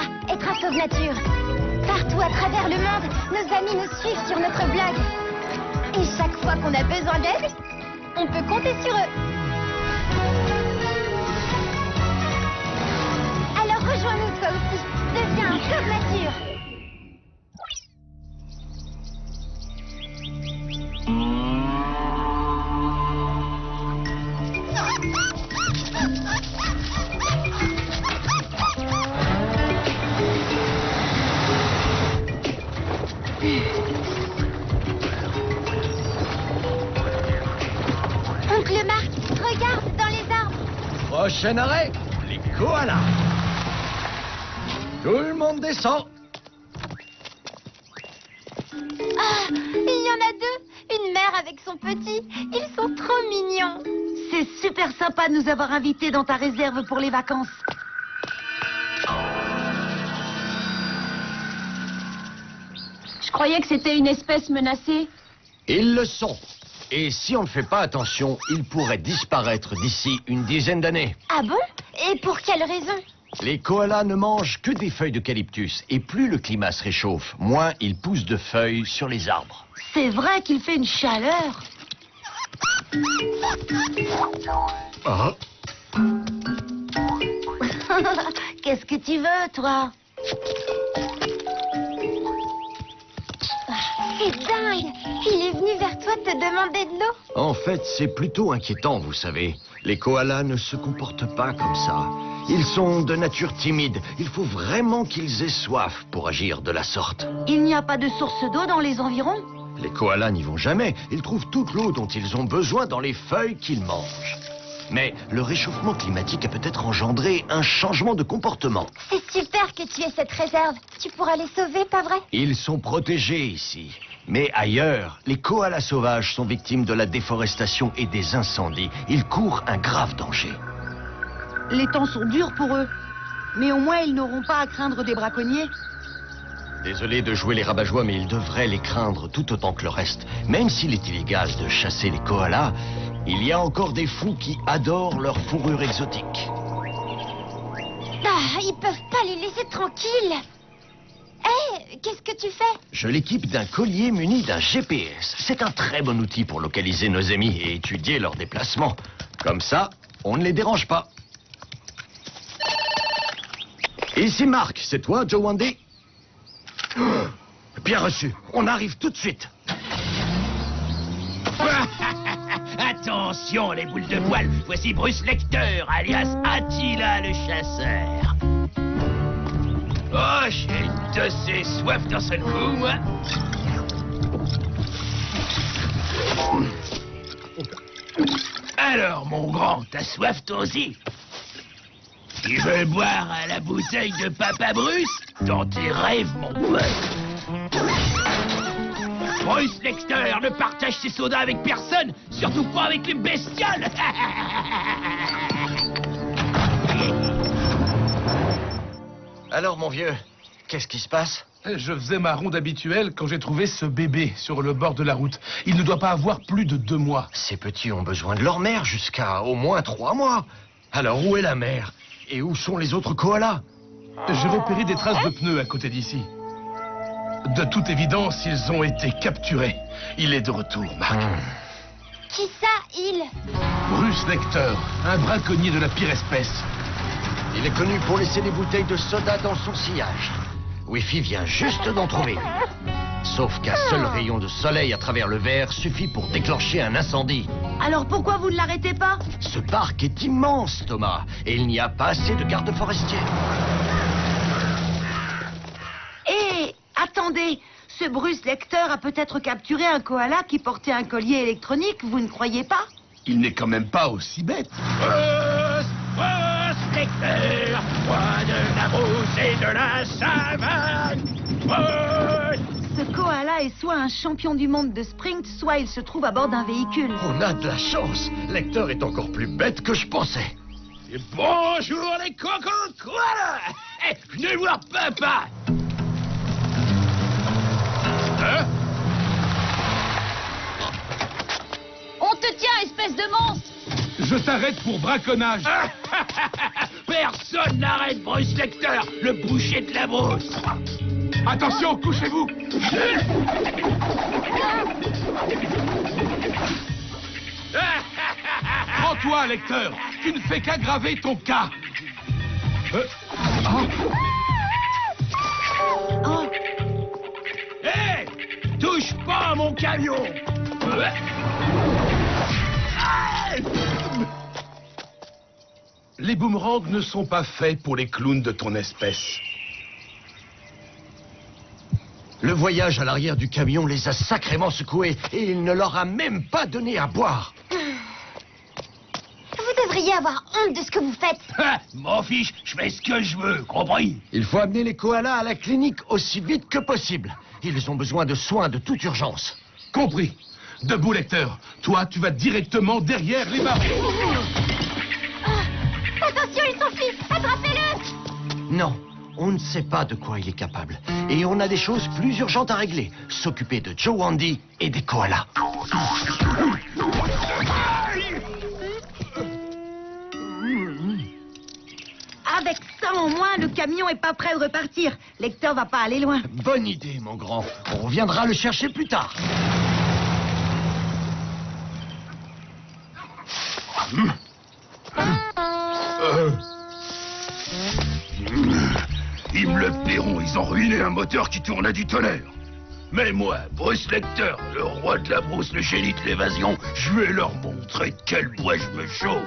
ça, être un sauve-nature. Partout à travers le monde, nos amis nous suivent sur notre blog. Et chaque fois qu'on a besoin d'aide, on peut compter sur eux. Alors rejoins-nous toi aussi. Deviens un sauve-nature. Oncle Marc, regarde dans les arbres. Prochain arrêt, les koalas. Tout le monde descend. Ah, il y en a deux. Une mère avec son petit. Ils sont trop mignons. C'est super sympa de nous avoir invités dans ta réserve pour les vacances. Je croyais que c'était une espèce menacée. Ils le sont. Et si on ne fait pas attention, ils pourraient disparaître d'ici une dizaine d'années. Ah bon? Et pour quelle raison? Les koalas ne mangent que des feuilles d'eucalyptus. Et plus le climat se réchauffe, moins ils poussent de feuilles sur les arbres. C'est vrai qu'il fait une chaleur. Ah. Qu'est-ce que tu veux, toi? C'est dingue. Il est venu vers toi te demander de l'eau. En fait, c'est plutôt inquiétant, vous savez. Les koalas ne se comportent pas comme ça. Ils sont de nature timide. Il faut vraiment qu'ils aient soif pour agir de la sorte. Il n'y a pas de source d'eau dans les environs? Les koalas n'y vont jamais. Ils trouvent toute l'eau dont ils ont besoin dans les feuilles qu'ils mangent. Mais le réchauffement climatique a peut-être engendré un changement de comportement. C'est super que tu aies cette réserve. Tu pourras les sauver, pas vrai? Ils sont protégés ici. Mais ailleurs, les koalas sauvages sont victimes de la déforestation et des incendies. Ils courent un grave danger. Les temps sont durs pour eux. Mais au moins, ils n'auront pas à craindre des braconniers. Désolé de jouer les rabat-joie, mais ils devraient les craindre tout autant que le reste. Même s'il est illégal de chasser les koalas, il y a encore des fous qui adorent leur fourrure exotique. Ah, ils peuvent pas les laisser tranquilles. Hé, qu'est-ce que tu fais? Je l'équipe d'un collier muni d'un GPS. C'est un très bon outil pour localiser nos amis et étudier leurs déplacements. Comme ça, on ne les dérange pas. Ici Marc, c'est toi, Joe Wandy? Bien reçu, on arrive tout de suite. Attention, les boules de poil. Voici Bruce Lecter, alias Attila le chasseur. Oh, j'ai de ces soif d'un seul coup, moi. Alors, mon grand, t'as soif toi aussi? Tu veux boire à la bouteille de Papa Bruce? Dans tes rêves, mon pote. Bruce Lecter ne partage ses sodas avec personne, surtout pas avec les bestioles. Alors, mon vieux, qu'est-ce qui se passe? Je faisais ma ronde habituelle quand j'ai trouvé ce bébé sur le bord de la route. Il ne doit pas avoir plus de 2 mois. Ces petits ont besoin de leur mère jusqu'à au moins 3 mois. Alors, où est la mère? Et où sont les autres koalas? J'ai repéré des traces de pneus à côté d'ici. De toute évidence, ils ont été capturés. Il est de retour, Marc. Qui ça, il? Bruce Lecter, un braconnier de la pire espèce. Il est connu pour laisser des bouteilles de soda dans son sillage. Wifi vient juste d'en trouver une. Sauf qu'un seul rayon de soleil à travers le verre suffit pour déclencher un incendie. Alors pourquoi vous ne l'arrêtez pas? Ce parc est immense, Thomas, et il n'y a pas assez de gardes forestiers. Et attendez, ce Bruce Lecter a peut-être capturé un koala qui portait un collier électronique, vous ne croyez pas? Il n'est quand même pas aussi bête. Bruce Lecter, roi de la brousse et de la savane. Ce koala est soit un champion du monde de sprint, soit il se trouve à bord d'un véhicule. On a de la chance. Lecter est encore plus bête que je pensais. Et bonjour les cocos koalas. Venez voir papa. Hein? On te tient, espèce de monstre! Je t'arrête pour braconnage. Personne n'arrête Bruce Lecter, le boucher de la brousse. Attention, couchez-vous. Prends-toi, Lecteur. Tu ne fais qu'aggraver ton cas. Hé! Touche pas à mon camion! Les boomerangs ne sont pas faits pour les clowns de ton espèce. Le voyage à l'arrière du camion les a sacrément secoués et il ne leur a même pas donné à boire. Vous devriez avoir honte de ce que vous faites. M'en fiche, je fais ce que je veux, compris? Il faut amener les koalas à la clinique aussi vite que possible. Ils ont besoin de soins de toute urgence. Compris. Debout, Lecteur. Toi, tu vas directement derrière les barreaux. Attention, il s'enfuit. Attrapez-le. Non, on ne sait pas de quoi il est capable. Et on a des choses plus urgentes à régler. S'occuper de Joe Wandy et des koalas. Avec ça en moins, le camion est pas prêt de repartir. Lecteur va pas aller loin. Bonne idée, mon grand. On reviendra le chercher plus tard. Ils me le paieront, ils ont ruiné un moteur qui tournait du tonnerre. Mais moi, Bruce Lecter, le roi de la brousse, le génie de l'évasion, je vais leur montrer de quel bois je me chauffe.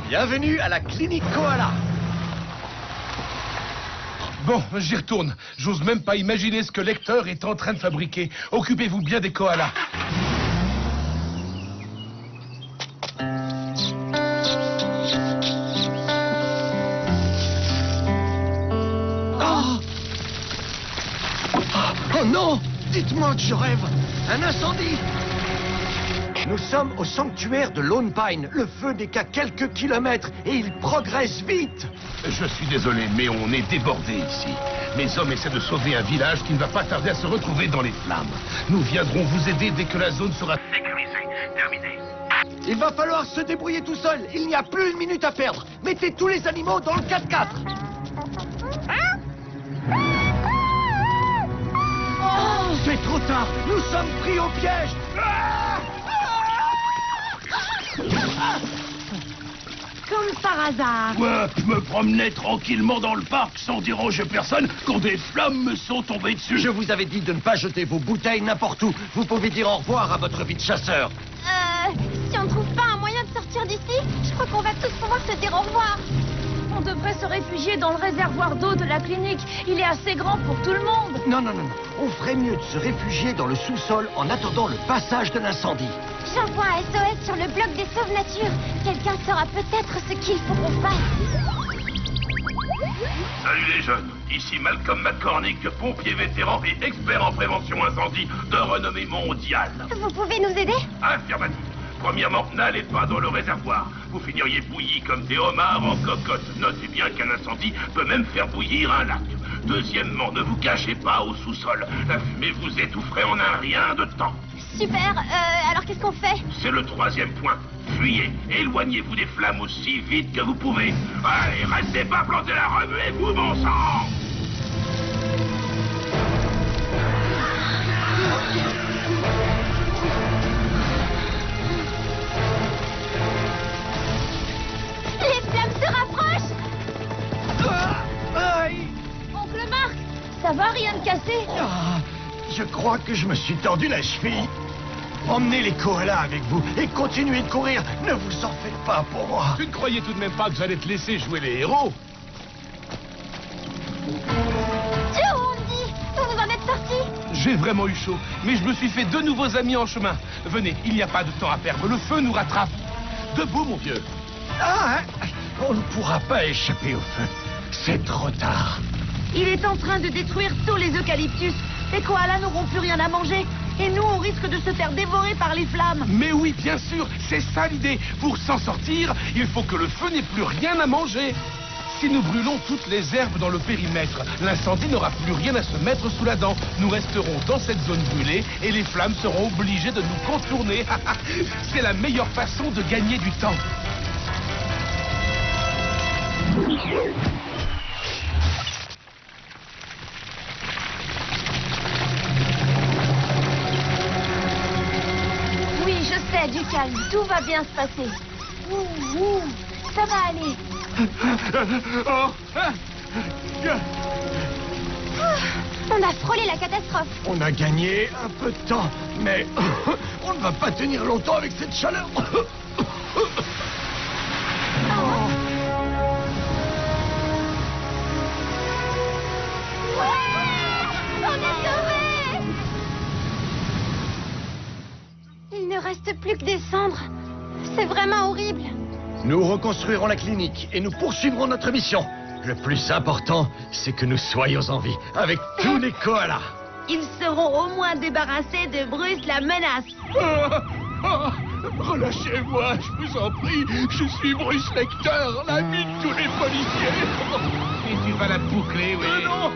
Bienvenue à la clinique Koala. Bon, j'y retourne. J'ose même pas imaginer ce que Lecteur est en train de fabriquer. Occupez-vous bien des koalas. Oh non! Dites-moi que je rêve! Un incendie! Nous sommes au sanctuaire de Lone Pine. Le feu n'est qu'à quelques kilomètres et il progresse vite. Je suis désolé, mais on est débordé ici. Mes hommes essaient de sauver un village qui ne va pas tarder à se retrouver dans les flammes. Nous viendrons vous aider dès que la zone sera sécurisée. Terminé. Il va falloir se débrouiller tout seul. Il n'y a plus une minute à perdre. Mettez tous les animaux dans le 4x4. Oh, c'est trop tard. Nous sommes pris au piège. Comme par hasard. Moi, je me promenais tranquillement dans le parc sans déranger personne quand des flammes me sont tombées dessus. Je vous avais dit de ne pas jeter vos bouteilles n'importe où. Vous pouvez dire au revoir à votre vie de chasseur. Si on ne trouve pas un moyen de sortir d'ici, je crois qu'on va tous pouvoir se dire au revoir. On devrait se réfugier dans le réservoir d'eau de la clinique. Il est assez grand pour tout le monde. Non. On ferait mieux de se réfugier dans le sous-sol en attendant le passage de l'incendie. J'envoie un SOS sur le blog des Sauves Nature. Quelqu'un saura peut-être ce qu'il faut qu'on fasse. Salut les jeunes, ici Malcolm McCormick, pompier vétéran et expert en prévention incendie de renommée mondiale. Vous pouvez nous aider? Affirmatif. Premièrement, n'allez pas dans le réservoir. Vous finiriez bouillis comme des homards en cocotte. Notez bien qu'un incendie peut même faire bouillir un lac. Deuxièmement, ne vous cachez pas au sous-sol. La fumée vous étoufferait en un rien de temps. Super, alors qu'est-ce qu'on fait? C'est le troisième point. Fuyez, éloignez-vous des flammes aussi vite que vous pouvez. Allez, restez pas plantés la remuez-vous, bon sang! Les flammes se rapprochent! Oncle Marc, ça va, rien de cassé? Je crois que je me suis tordu la cheville. Emmenez les koalas avec vous et continuez de courir. Ne vous en faites pas pour moi. Tu ne croyais tout de même pas que j'allais te laisser jouer les héros? Joe, on dit, vous en êtes sorti? J'ai vraiment eu chaud, mais je me suis fait 2 nouveaux amis en chemin. Venez, il n'y a pas de temps à perdre. Le feu nous rattrape. Debout, mon vieux. On ne pourra pas échapper au feu. C'est trop tard. Il est en train de détruire tous les eucalyptus. Les koalas n'auront plus rien à manger. Et nous, on risque de se faire dévorer par les flammes. Mais oui, bien sûr, c'est ça l'idée. Pour s'en sortir, il faut que le feu n'ait plus rien à manger. Si nous brûlons toutes les herbes dans le périmètre, l'incendie n'aura plus rien à se mettre sous la dent. Nous resterons dans cette zone brûlée et les flammes seront obligées de nous contourner. C'est la meilleure façon de gagner du temps. Oui, je sais, du calme. Tout va bien se passer. Ouh, ouh, ça va aller. On a frôlé la catastrophe. On a gagné un peu de temps, mais on ne va pas tenir longtemps avec cette chaleur. On est sauvés! Il ne reste plus que des cendres. C'est vraiment horrible. Nous reconstruirons la clinique et nous poursuivrons notre mission. Le plus important, c'est que nous soyons en vie, avec tous les koalas. Ils seront au moins débarrassés de Bruce la menace. Relâchez-moi, je vous en prie. Je suis Bruce Lecter, l'ami de tous les policiers. Et tu vas la boucler, oui. Non!